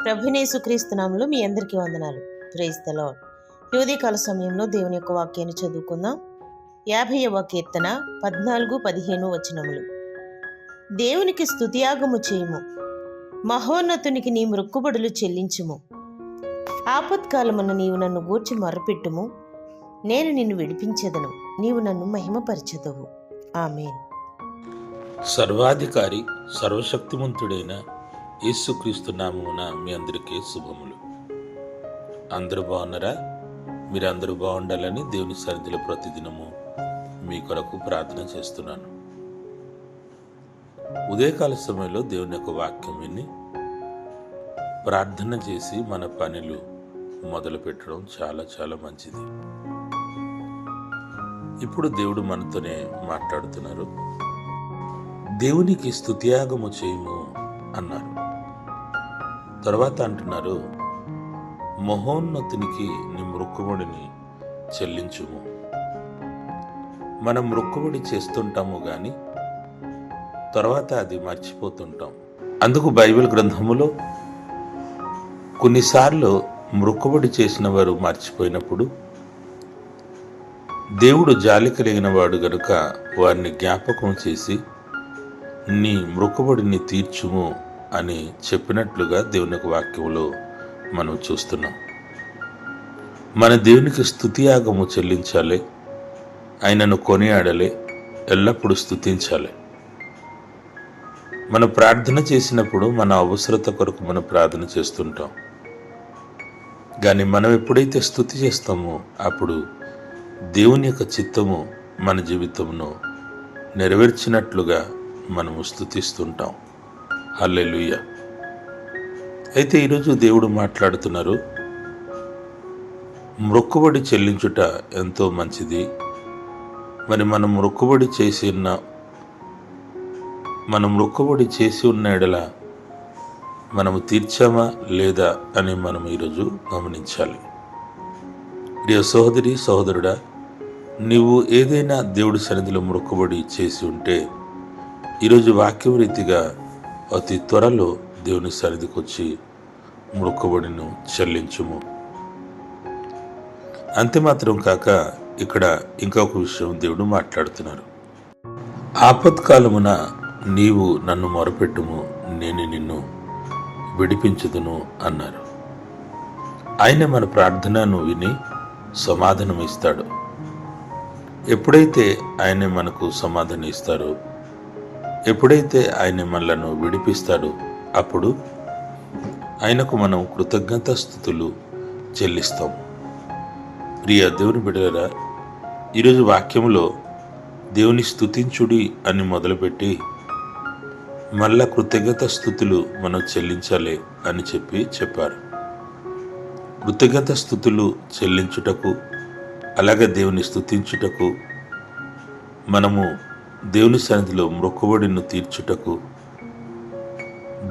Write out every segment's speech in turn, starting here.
ప్రభునేసుక్రీస్తు నామములో మీ అందరికీ వందనాలు. Praise the lord. ఈ ఉదయకాల సమయంలో దేవుని యొక్క వాక్యాన్ని చదువుకుందాం. 50వ కీర్తన 14-15 వచనములు. దేవునికి స్తుతియాగము చేయుము, మహోన్నతునికి నీ మృక్కుబడులు చెల్లించుము. ఆపత్కాలమున నీవు నన్ను గూర్చి మొర్రపెట్టుము, నేను నిన్ను విడిపించెదను, నీవు నన్ను మహిమపరచెదవు. ఆమేన్. సర్వాధికారి సర్వశక్తిమంతుడైన యేసుక్రీస్తు నామమున మీ అందరికీ శుభములు. అందరూ బాగున్నారా? మీరందరూ బాగుండాలని దేవుని సన్నిధిలో ప్రతిదినము మీ కొరకు ప్రార్థన చేస్తున్నాను. ఉదయకాల సమయంలో దేవుని యొక్క వాక్యం విని ప్రార్థన చేసి మన పనులు మొదలు పెట్టడం చాలా చాలా మంచిది. ఇప్పుడు దేవుడు మనతోనే మాట్లాడుతున్నారు. దేవునికి స్తుతియాగము చేయుము అన్నారు. తర్వాత అంటున్నారు, మహోన్నతునికి నీ మృక్కుబడిని చెల్లించుము. మనం మృక్కుబడి చేస్తుంటాము కానీ తర్వాత అది మర్చిపోతుంటాం. అందుకు బైబిల్ గ్రంథములో కొన్నిసార్లు మృక్కుబడి చేసిన వారు మర్చిపోయినప్పుడు దేవుడు జాలి కలిగిన వాడు గనుక వారిని జ్ఞాపకం చేసి నీ మృక్కుబడిని తీర్చుము అని చెప్పినట్లుగా దేవుని యొక్క వాక్యంలో మనం చూస్తున్నాం. మన దేవునికి స్తుతియాగము చెల్లించాలి, ఆయనను కొనియాడాలి, ఎల్లప్పుడూ స్తుతించాలి. మనం ప్రార్థన చేసినప్పుడు మన అవసరత కొరకు మనం ప్రార్థన చేస్తుంటాం. కానీ మనం ఎప్పుడైతే స్తుతి చేస్తామో అప్పుడు దేవుని యొక్క చిత్తము మన జీవితంలో నెరవేర్చినట్లుగా మనము స్తుతిస్తుంటాం. హల్లెలూయా. అయితే ఈరోజు దేవుడు మాట్లాడుతున్నారు, మృక్కుబడి చెల్లించుట ఎంతో మంచిది. మరి మనం మృక్కుబడి చేసి ఉన్న ఎడల మనము తీర్చామా లేదా అని మనం ఈరోజు గమనించాలి. ప్రియ సహోదరి సహోదరుడా, నీవు ఏదైనా దేవుడి సన్నిధిలో మృక్కుబడి చేసి ఉంటే ఈరోజు వాక్యం రీతిగా అతి త్వరలో దేవుని సన్నిధికి వచ్చి మృక్కుబడిను చెల్లించుము. అంతే మాత్రం కాక ఇక్కడ ఇంకొక విషయం దేవుడు మాట్లాడుతున్నారు. ఆపత్కాలమున నీవు నన్ను మొరపెట్టుము, నేను నిన్ను విడిపించుదును అన్నారు. ఆయన మన ప్రార్థనను విని సమాధానం ఇస్తాడు. ఎప్పుడైతే ఆయన మనకు సమాధానం ఇస్తారో, ఎప్పుడైతే ఆయన మనలను విడిపిస్తాడో అప్పుడు ఆయనకు మనం కృతజ్ఞతాస్తుతులు చెల్లిస్తాం. ప్రియ దేవుని బిడ్డలారా, ఈరోజు వాక్యంలో దేవుని స్తుతించుడి అని మొదలుపెట్టి మళ్ళా కృతజ్ఞతాస్తుతులు మనం చెల్లించాలి అని చెప్పారు. కృతజ్ఞతాస్తుతులు చెల్లించుటకు, అలాగే దేవుని స్తుతించుటకు, మనము దేవుని సన్నిధిలో మృక్కుబడిను తీర్చుటకు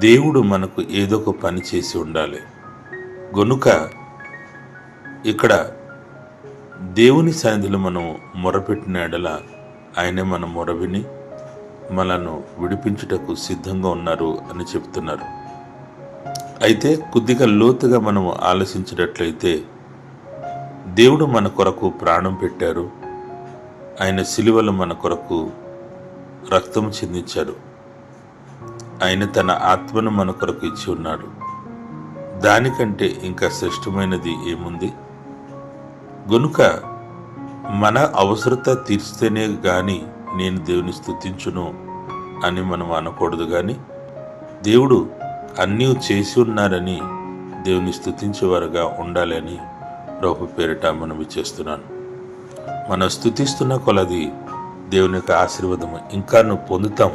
దేవుడు మనకు ఏదో ఒక పని చేసి ఉండాలి. గనుక ఇక్కడ దేవుని సన్నిధిలో మనం మొరపెట్టిన ఎడల ఆయనే మన మొరవిని మనను విడిపించుటకు సిద్ధంగా ఉన్నారు అని చెప్తున్నారు. అయితే కొద్దిగా లోతుగా మనము ఆలోచించినట్లయితే దేవుడు మన కొరకు ప్రాణం పెట్టారు. ఆయన సిలువలో మన కొరకు రక్తం చిందించారు. ఆయన తన ఆత్మను మన కొరకు ఇచ్చి ఉన్నాడు. దానికంటే ఇంకా శ్రేష్టమైనది ఏముంది? గనుక మన అవసరత తీర్స్తేనే గాని నేను దేవుని స్తుతించును అని మనం అనకూడదు. కానీ దేవుడు అన్నీ చేసి ఉన్నారని దేవుని స్తుతించేవారుగా ఉండాలని ప్రభు పేరిట మనవి చేస్తున్నాను. మనం స్తుతిస్తున్న కొలది దేవుని యొక్క ఆశీర్వాదము ఇంకా పొందుతాం.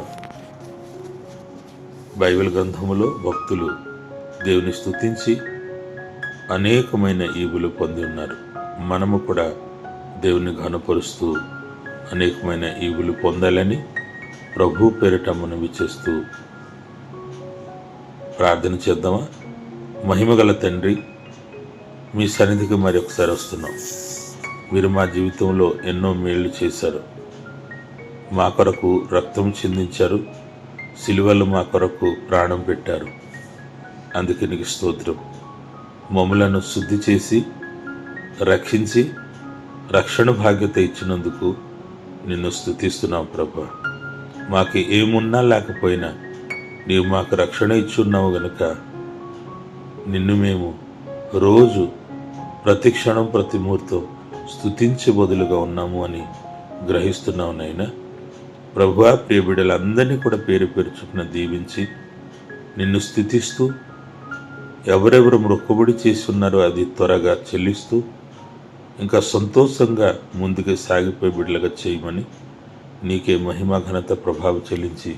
బైబిల్ గ్రంథములో భక్తులు దేవుని స్తుతించి అనేకమైన ఈవులు పొంది ఉన్నారు. మనము కూడా దేవుని ఘనపరుస్తూ అనేకమైన ఈవులు పొందాలని ప్రభు పేరిట మనవి చేస్తూ ప్రార్థన చేద్దామా? మహిమగల తండ్రి, మీ సన్నిధికి మరి ఒకసారి వస్తున్నాం. మీరు మా జీవితంలో ఎన్నో మేళ్లు చేశారు. మా కొరకు రక్తం చిందించారు, సిలువలు మా కొరకు ప్రాణం పెట్టారు. అందుకే నీకు స్తోత్రం. మమ్ములను శుద్ధి చేసి రక్షించి రక్షణ భాగ్యత ఇచ్చినందుకు నిన్ను స్తుతిస్తున్నాం ప్రభా. మాకు ఏమున్నా లేకపోయినా నీవు మాకు రక్షణ ఇచ్చున్నావు గనుక నిన్ను మేము రోజు ప్రతి క్షణం ప్రతి ముహూర్తం స్తుతించే బదులుగా ఉన్నాము అని గ్రహిస్తున్నావు నైనా. ప్రభువా, ప్రియ బిడ్డలందరినీ కూడా పేరు పేరు చొప్పున దీవించి నిన్ను స్తుతిస్తూ ఎవరెవరు మొక్కుబడి చేసి ఉన్నారో అది త్వరగా చెల్లిస్తూ ఇంకా సంతోషంగా ముందుకు సాగిపోయి బిడ్డలుగా చేయమని నీకే మహిమ ఘనత ప్రభావం చెల్లించి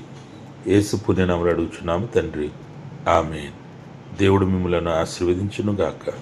యేసు పుణ్యనామములో అడుగుచున్నాము తండ్రి. ఆమేన్. దేవుడు మిమ్మలను ఆశీర్వదించునుగాక.